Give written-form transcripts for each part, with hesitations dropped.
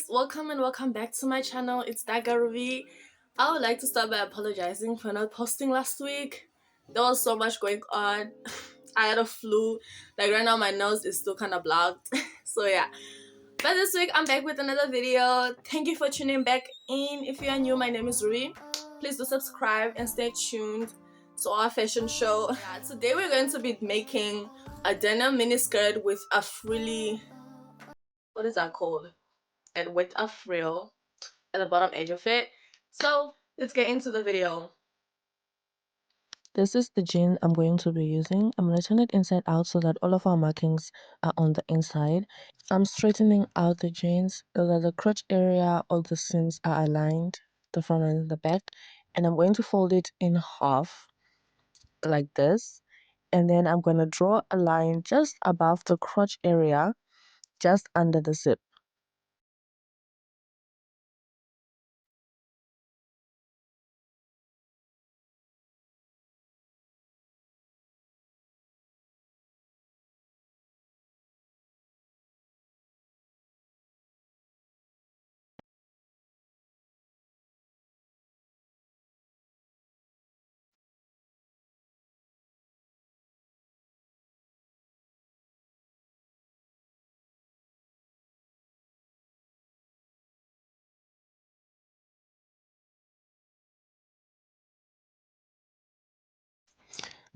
guys, welcome and welcome back to my channel. It's ThatGirlRuvie. I would like to start by apologizing for not posting last week. There was so much going on. I had a flu. Like right now my nose is still kind of blocked. So yeah. But this week I'm back with another video. Thank you for tuning back in. If you are new, my name is Ruby. Please do subscribe and stay tuned to our fashion show. Yeah, today we're going to be making a denim miniskirt with a frilly, what is that called? And with a frill at the bottom edge of it. So let's get into the video. This is the jean I'm going to be using. I'm going to turn it inside out so that all of our markings are on the inside. I'm straightening out the jeans so that the crotch area of the seams are aligned, the front and the back. And I'm going to fold it in half like this. And then I'm going to draw a line just above the crotch area, just under the zip.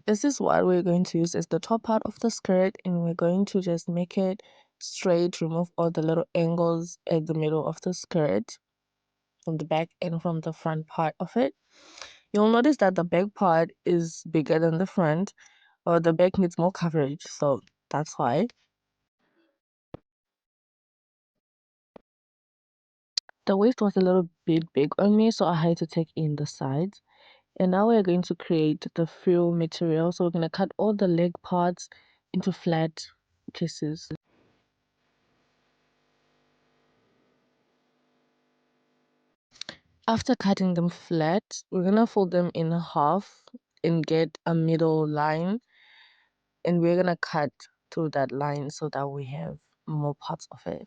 This is what we're going to use as the top part of the skirt, and we're going to just make it straight, remove all the little angles at the middle of the skirt from the back and from the front part of it. You'll notice that the back part is bigger than the front, or the back needs more coverage, so that's why. The waist was a little bit big on me, so I had to take in the sides. And now we're going to create the frill material. So we're going to cut all the leg parts into flat pieces. After cutting them flat, we're going to fold them in half and get a middle line. And we're going to cut through that line so that we have more parts of it.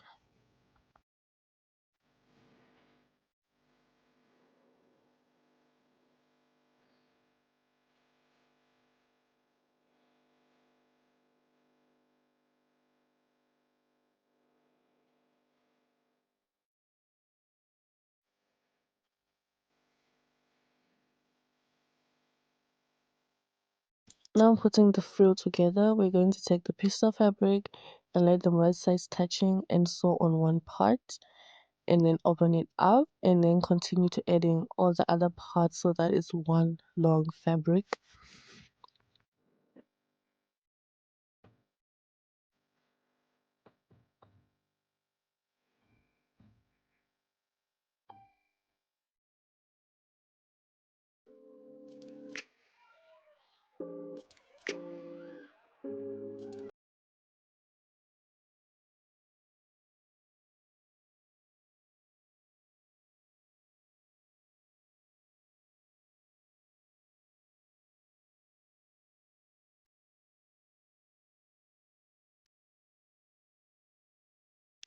Now putting the frill together, we're going to take the piece of fabric and let them right sides touching and sew on one part, and then open it up and then continue to adding all the other parts so that it's one long fabric.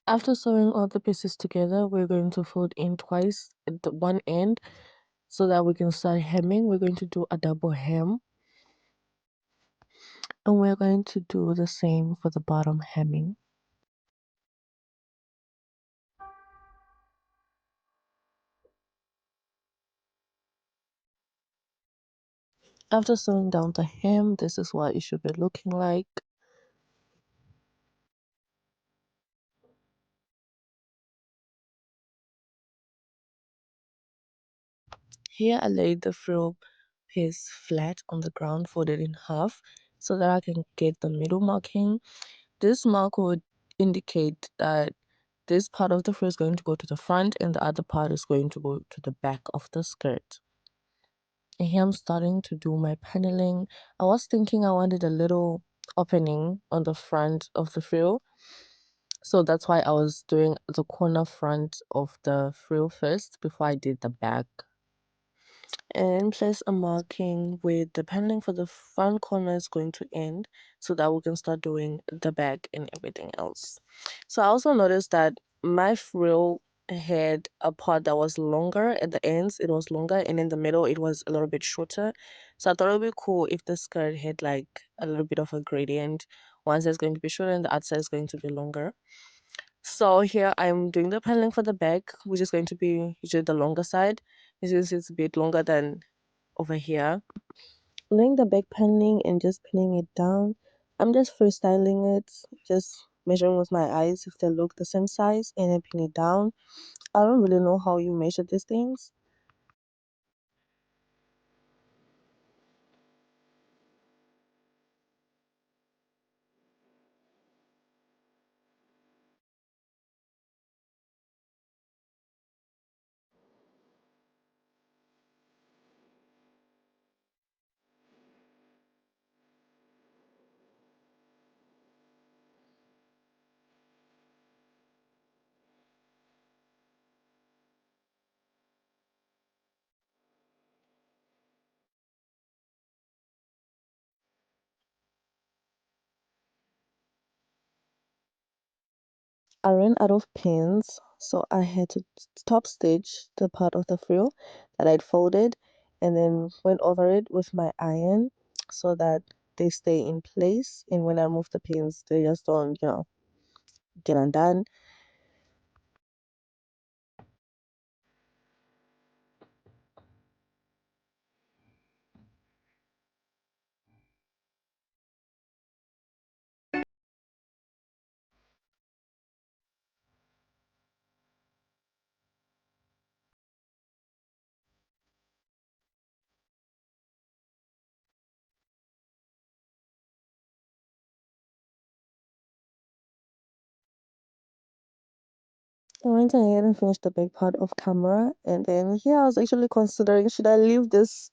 After sewing all the pieces together, we're going to fold in twice at the one end so that we can start hemming. We're going to do a double hem, and we're going to do the same for the bottom hemming. After sewing down the hem, this is what it should be looking like. Here I laid the frill piece flat on the ground, folded in half, so that I can get the middle marking. This mark would indicate that this part of the frill is going to go to the front and the other part is going to go to the back of the skirt. And here I'm starting to do my paneling. I was thinking I wanted a little opening on the front of the frill, so that's why I was doing the corner front of the frill first before I did the back. And place a marking with the paneling for the front corner is going to end so that we can start doing the back and everything else. So I also noticed that my frill had a part that was longer at the ends, it was longer, and in the middle it was a little bit shorter. So I thought it would be cool if the skirt had like a little bit of a gradient. One side is going to be shorter and the other side is going to be longer. So here I'm doing the paneling for the back, which is going to be usually the longer side. This is it's a bit longer than over here. Laying the back paneling and just pinning it down. I'm just freestyling it, just measuring with my eyes if they look the same size and then pin it down. I don't really know how you measure these things. I ran out of pins, so I had to top stitch the part of the frill that I'd folded and then went over it with my iron so that they stay in place. And when I remove the pins, they just don't, get undone. I went ahead and finished the back part of camera, and then here I was actually considering should I leave this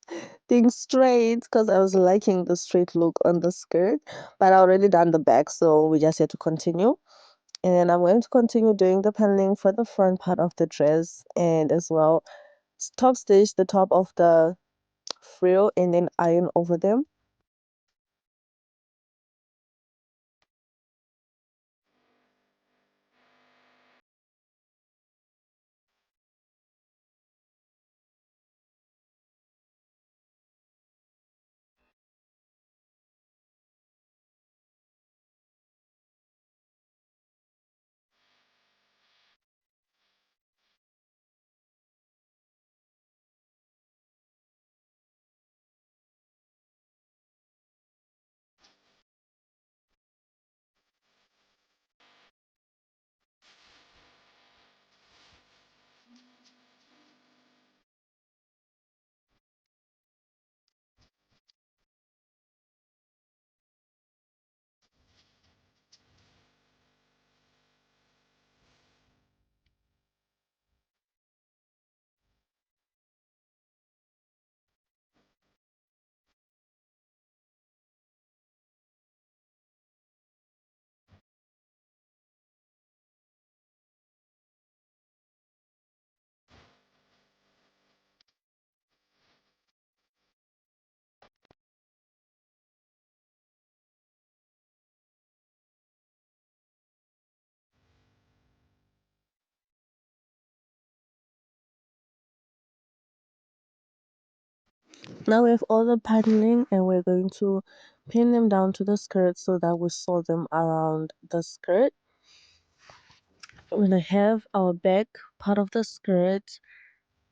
thing straight because I was liking the straight look on the skirt, but I already done the back, so we just had to continue. And then I'm going to continue doing the paneling for the front part of the dress and as well top stitch the top of the frill and then iron over them. Now we have all the paneling and we're going to pin them down to the skirt so that we sew them around the skirt. We're gonna have our back part of the skirt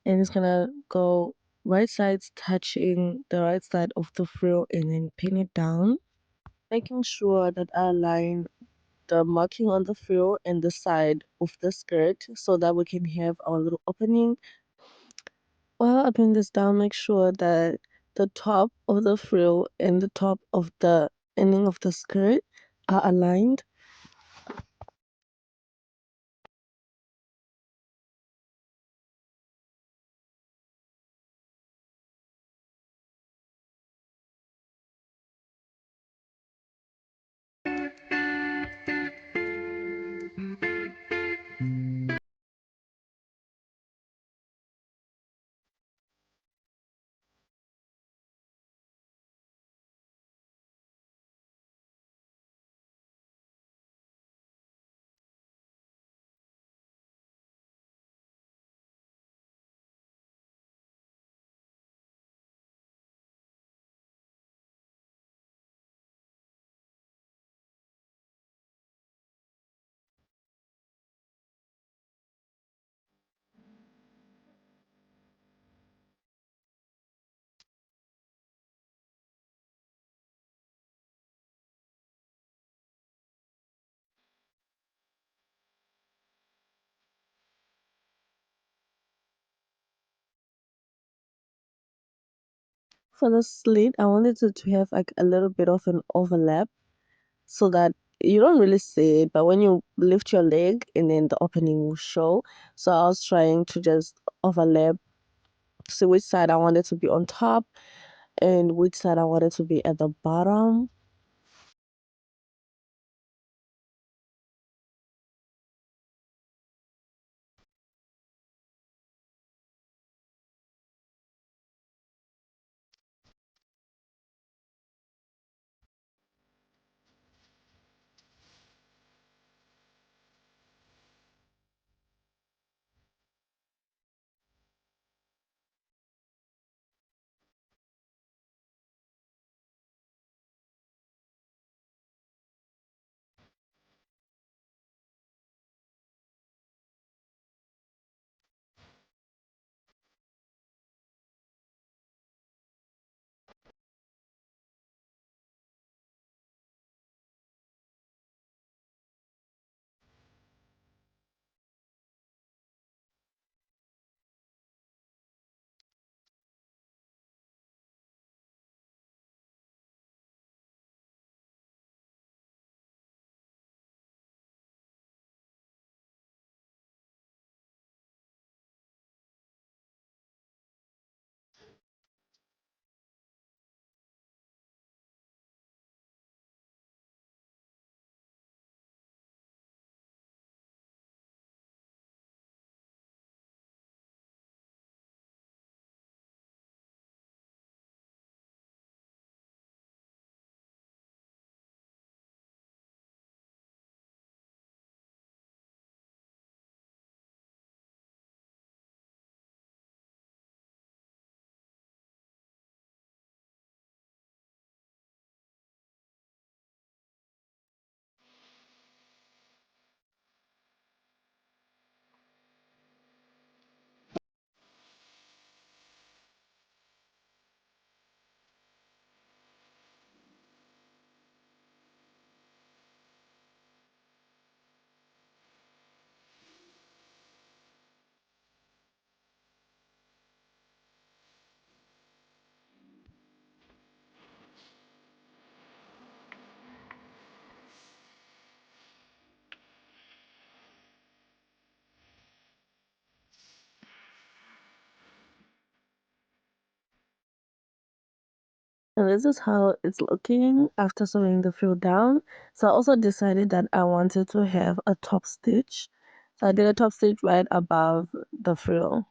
and it's gonna go right sides touching the right side of the frill and then pin it down, making sure that I align the marking on the frill and the side of the skirt so that we can have our little opening. While I pin this down, make sure that the top of the frill and the top of the ending of the skirt are aligned. For the slit, I wanted it to have like a little bit of an overlap so that you don't really see it, but when you lift your leg and then the opening will show. So I was trying to just overlap, see which side I wanted to be on top and which side I wanted to be at the bottom. And this is how it's looking after sewing the frill down. So I also decided that I wanted to have a top stitch. So I did a top stitch right above the frill.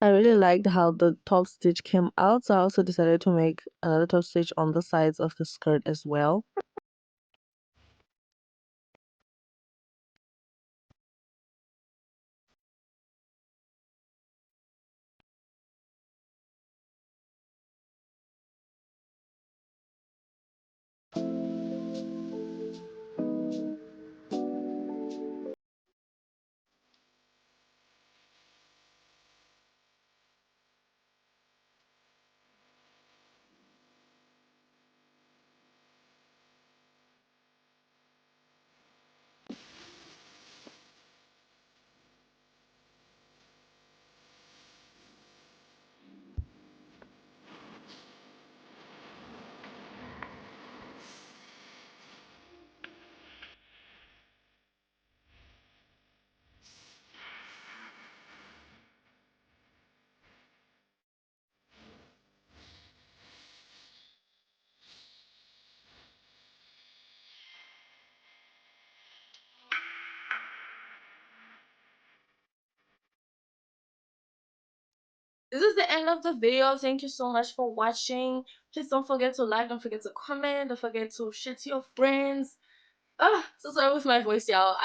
I really liked how the top stitch came out, so I also decided to make another top stitch on the sides of the skirt as well. this is the end of the video. Thank you so much for watching. Please don't forget to like, don't forget to comment, don't forget to share to your friends. So sorry with my voice, y'all.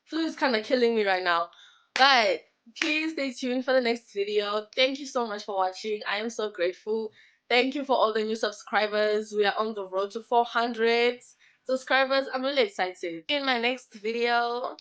Flu is kind of killing me right now. But please stay tuned for the next video. Thank you so much for watching. I am so grateful. Thank you for all the new subscribers. We are on the road to 400 subscribers. I'm really excited. In my next video.